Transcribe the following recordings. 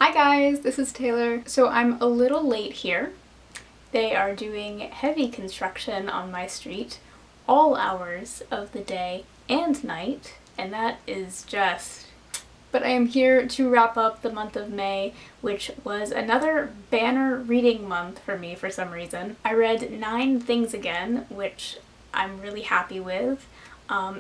Hi guys, this is Taylor. So I'm a little late here. They are doing heavy construction on my street all hours of the day and night, and that is just... But I am here to wrap up the month of May, which was another banner reading month for me for some reason. I read 9 things again, which I'm really happy with,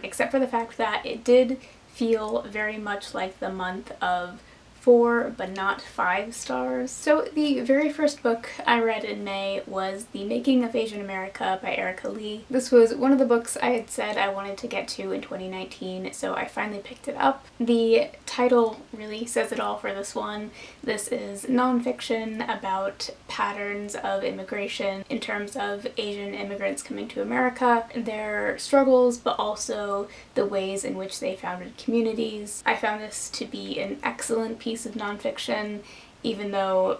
except for the fact that it did feel very much like the month of 4 but not 5 stars. So the very first book I read in May was The Making of Asian America by Erica Lee. This was one of the books I had said I wanted to get to in 2019, so I finally picked it up. The title really says it all for this one. This is nonfiction about patterns of immigration in terms of Asian immigrants coming to America, their struggles, but also the ways in which they founded communities. I found this to be an excellent piece of nonfiction, even though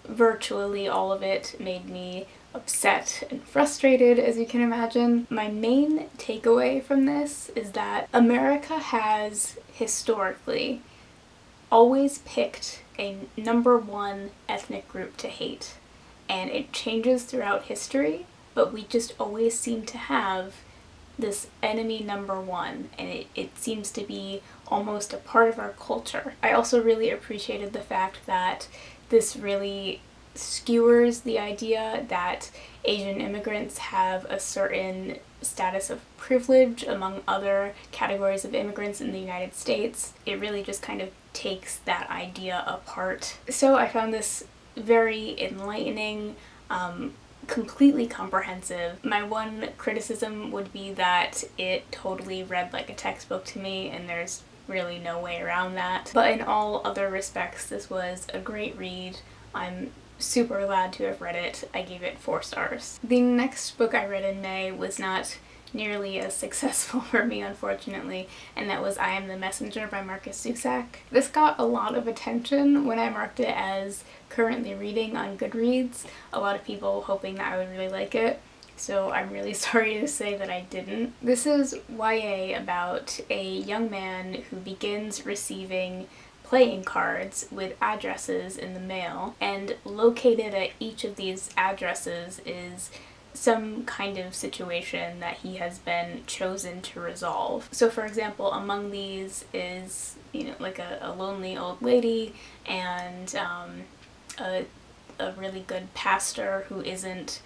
virtually all of it made me upset and frustrated, as you can imagine. My main takeaway from this is that America has historically always picked a number one ethnic group to hate, and it changes throughout history, but we just always seem to have this enemy number one, and it seems to be almost a part of our culture. I also really appreciated the fact that this really skewers the idea that Asian immigrants have a certain status of privilege among other categories of immigrants in the United States. It really just kind of takes that idea apart. So I found this very enlightening, completely comprehensive. My one criticism would be that it totally read like a textbook to me, and there's really no way around that. But in all other respects, this was a great read. I'm super glad to have read it. I gave it 4 stars. The next book I read in May was not nearly as successful for me, unfortunately, and that was I Am the Messenger by Marcus Zusak. This got a lot of attention when I marked it as currently reading on Goodreads, a lot of people hoping that I would really like it, so I'm really sorry to say that I didn't. This is YA about a young man who begins receiving playing cards with addresses in the mail, and located at each of these addresses is some kind of situation that he has been chosen to resolve. So for example, among these is, like a lonely old lady and a really good pastor who isn't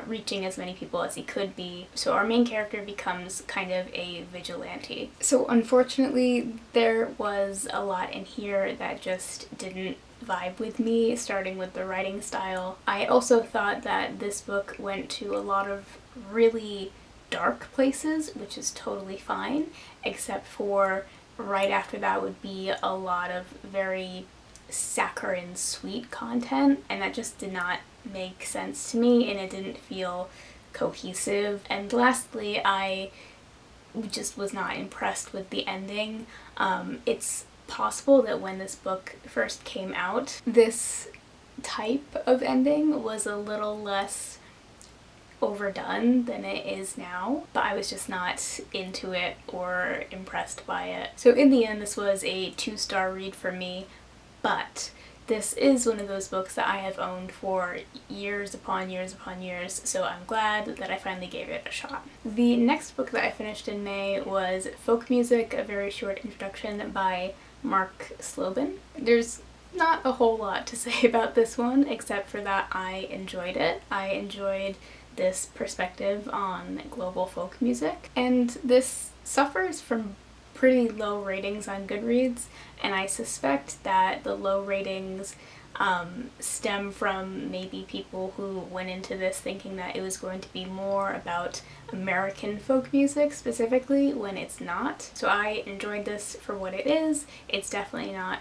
reaching as many people as he could be. So our main character becomes kind of a vigilante. So unfortunately, there was a lot in here that just didn't vibe with me, starting with the writing style. I also thought that this book went to a lot of really dark places, which is totally fine, except for right after that would be a lot of very saccharine sweet content, and that just did not make sense to me, and it didn't feel cohesive. And lastly, I just was not impressed with the ending. It's possible that when this book first came out, this type of ending was a little less overdone than it is now, but I was just not into it or impressed by it. So in the end, this was a 2-star read for me, but this is one of those books that I have owned for years upon years upon years, so I'm glad that I finally gave it a shot. The next book that I finished in May was Folk Music, A Very Short Introduction by Mark Slobin. There's not a whole lot to say about this one, except for that I enjoyed it. I enjoyed this perspective on global folk music, and this suffers from pretty low ratings on Goodreads, and I suspect that the low ratings stem from maybe people who went into this thinking that it was going to be more about American folk music specifically, when it's not. So I enjoyed this for what it is. It's definitely not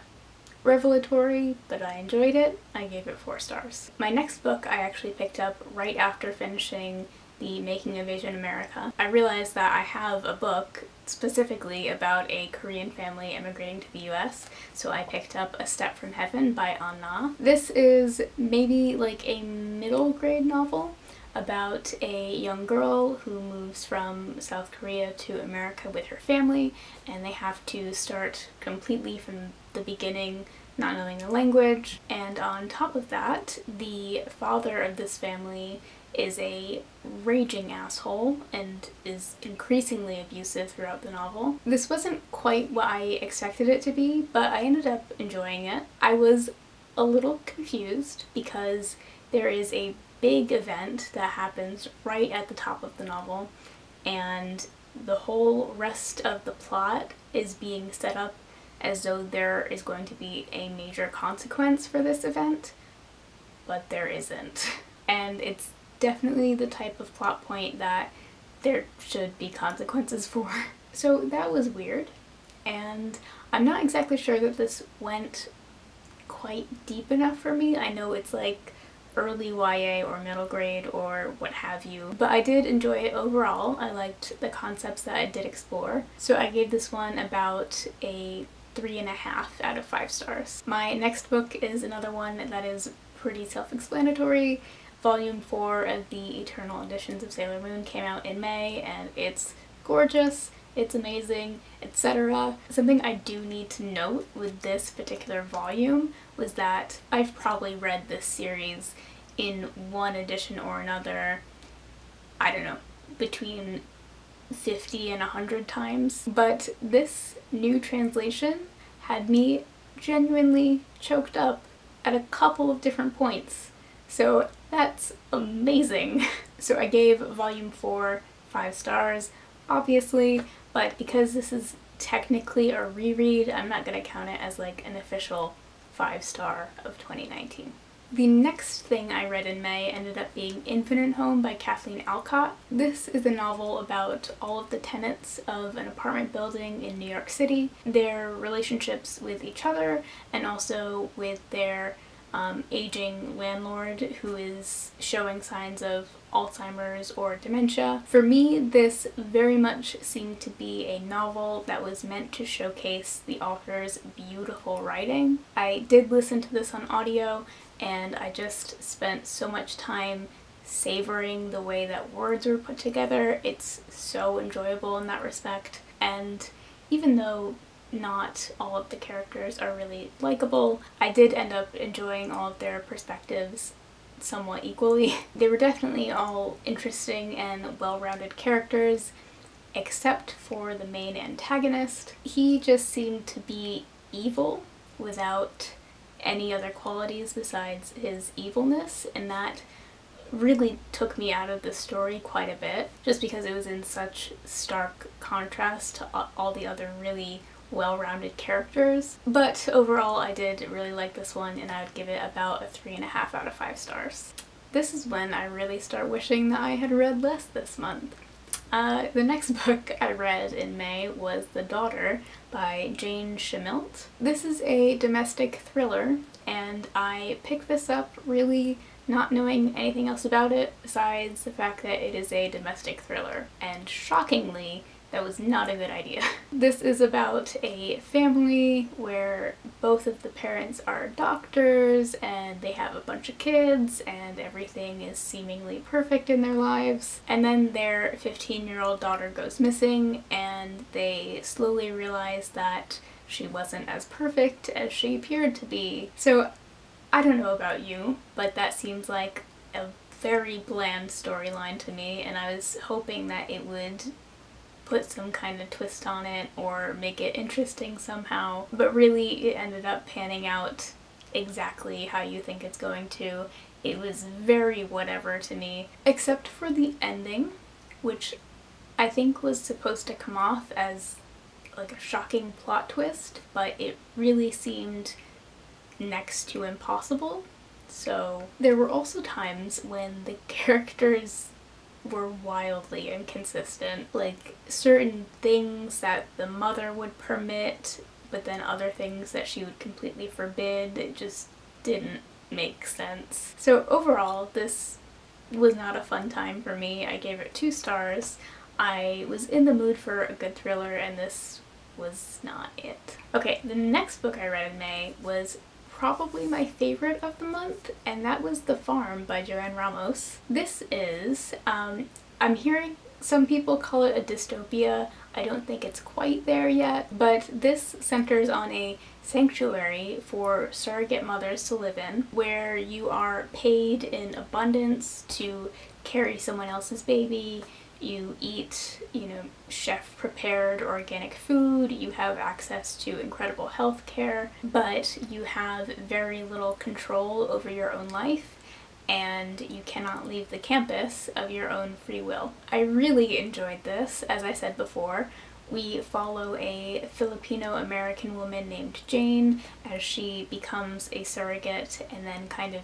revelatory, but I enjoyed it. I gave it 4 stars. My next book I actually picked up right after finishing The Making of Asian America. I realized that I have a book specifically about a Korean family immigrating to the US, so I picked up A Step from Heaven by An Na. This is maybe like a middle grade novel about a young girl who moves from South Korea to America with her family, and they have to start completely from the beginning not knowing the language, and on top of that, the father of this family is a raging asshole and is increasingly abusive throughout the novel. This wasn't quite what I expected it to be, but I ended up enjoying it. I was a little confused because there is a big event that happens right at the top of the novel, and the whole rest of the plot is being set up as though there is going to be a major consequence for this event, but there isn't. And it's definitely the type of plot point that there should be consequences for. So that was weird, and I'm not exactly sure that this went quite deep enough for me. I know it's like early YA or middle grade or what have you, but I did enjoy it overall. I liked the concepts that I did explore. So I gave this one about a 3.5 out of 5 stars. My next book is another one that is pretty self-explanatory. Volume 4 of the Eternal Editions of Sailor Moon came out in May, and it's gorgeous, it's amazing, etc. Something I do need to note with this particular volume was that I've probably read this series in one edition or another, I don't know, between 50 and 100 times. But this new translation had me genuinely choked up at a couple of different points. So that's amazing. So I gave volume 4 5 stars, obviously, but because this is technically a reread, I'm not going to count it as like an official 5-star of 2019. The next thing I read in May ended up being Infinite Home by Kathleen Alcott. This is a novel about all of the tenants of an apartment building in New York City, their relationships with each other, and also with their aging landlord who is showing signs of Alzheimer's or dementia. For me, this very much seemed to be a novel that was meant to showcase the author's beautiful writing. I did listen to this on audio, and I just spent so much time savoring the way that words were put together. It's so enjoyable in that respect, and even though not all of the characters are really likable, I did end up enjoying all of their perspectives somewhat equally. They were definitely all interesting and well-rounded characters, except for the main antagonist. He just seemed to be evil without any other qualities besides his evilness, and that really took me out of the story quite a bit, just because it was in such stark contrast to all the other really well-rounded characters. But overall, I did really like this one, and I would give it about a 3.5 out of 5 stars. This is when I really start wishing that I had read less this month. The next book I read in May was The Daughter by Jane Shimilt. This is a domestic thriller, and I picked this up really not knowing anything else about it besides the fact that it is a domestic thriller, and shockingly, that was not a good idea. This is about a family where both of the parents are doctors and they have a bunch of kids and everything is seemingly perfect in their lives. And then their 15-year-old daughter goes missing, and they slowly realize that she wasn't as perfect as she appeared to be. So I don't know about you, but that seems like a very bland storyline to me, and I was hoping that it would put some kind of twist on it or make it interesting somehow, but really it ended up panning out exactly how you think it's going to. It was very whatever to me, except for the ending, which I think was supposed to come off as like a shocking plot twist, but it really seemed next to impossible. So there were also times when the characters were wildly inconsistent. Like certain things that the mother would permit, but then other things that she would completely forbid. It just didn't make sense. So overall, this was not a fun time for me. I gave it 2 stars. I was in the mood for a good thriller, and this was not it. Okay, the next book I read in May was probably my favorite of the month, and that was The Farm by Joanne Ramos. This is, I'm hearing Some people call it a dystopia. I don't think it's quite there yet, but this centers on a sanctuary for surrogate mothers to live in, where you are paid in abundance to carry someone else's baby. You eat, chef prepared organic food, you have access to incredible health care, but you have very little control over your own life, and you cannot leave the campus of your own free will. I really enjoyed this. As I said before, we follow a Filipino-American woman named Jane as she becomes a surrogate and then kind of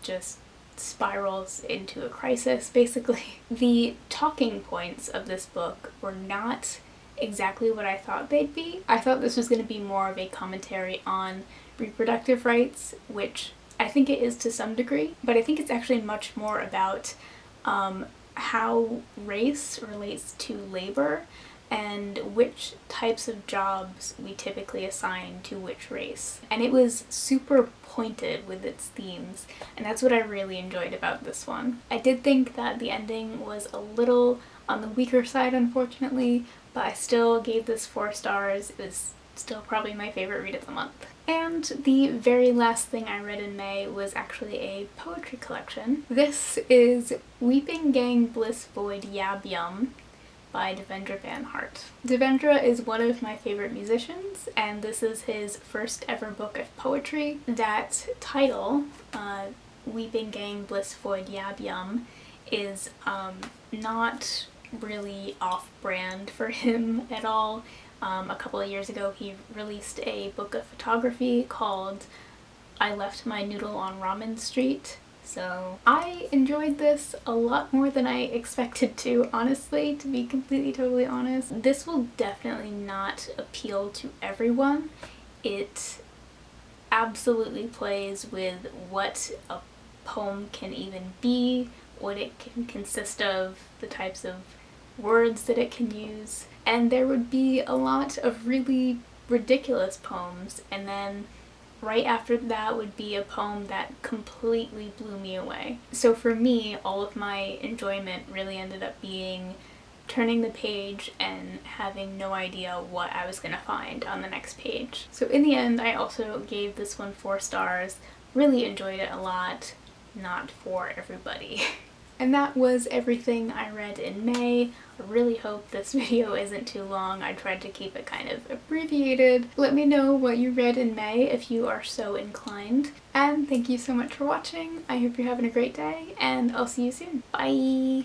just spirals into a crisis, basically. The talking points of this book were not exactly what I thought they'd be. I thought this was going to be more of a commentary on reproductive rights, which I think it is to some degree, but I think it's actually much more about how race relates to labor and which types of jobs we typically assign to which race. And it was super pointed with its themes, and that's what I really enjoyed about this one. I did think that the ending was a little on the weaker side, unfortunately, but I still gave this 4 stars. It was still probably my favorite read of the month. And the very last thing I read in May was actually a poetry collection. This is Weeping Gang Bliss Void Yab Yum by Devendra Van Hart. Devendra is one of my favorite musicians, and this is his first ever book of poetry. That title, Weeping Gang Bliss Void Yab Yum, is not really off-brand for him at all. A couple of years ago he released a book of photography called I Left My Noodle on Ramen Street. So I enjoyed this a lot more than I expected to, honestly, to be completely totally honest. This will definitely not appeal to everyone. It absolutely plays with what a poem can even be, what it can consist of, the types of words that it can use, and there would be a lot of really ridiculous poems, and then right after that would be a poem that completely blew me away. So for me, all of my enjoyment really ended up being turning the page and having no idea what I was gonna find on the next page. So in the end, I also gave this one 4 stars. Really enjoyed it a lot. Not for everybody. And that was everything I read in May. I really hope this video isn't too long. I tried to keep it kind of abbreviated. Let me know what you read in May if you are so inclined. And thank you so much for watching. I hope you're having a great day, and I'll see you soon. Bye!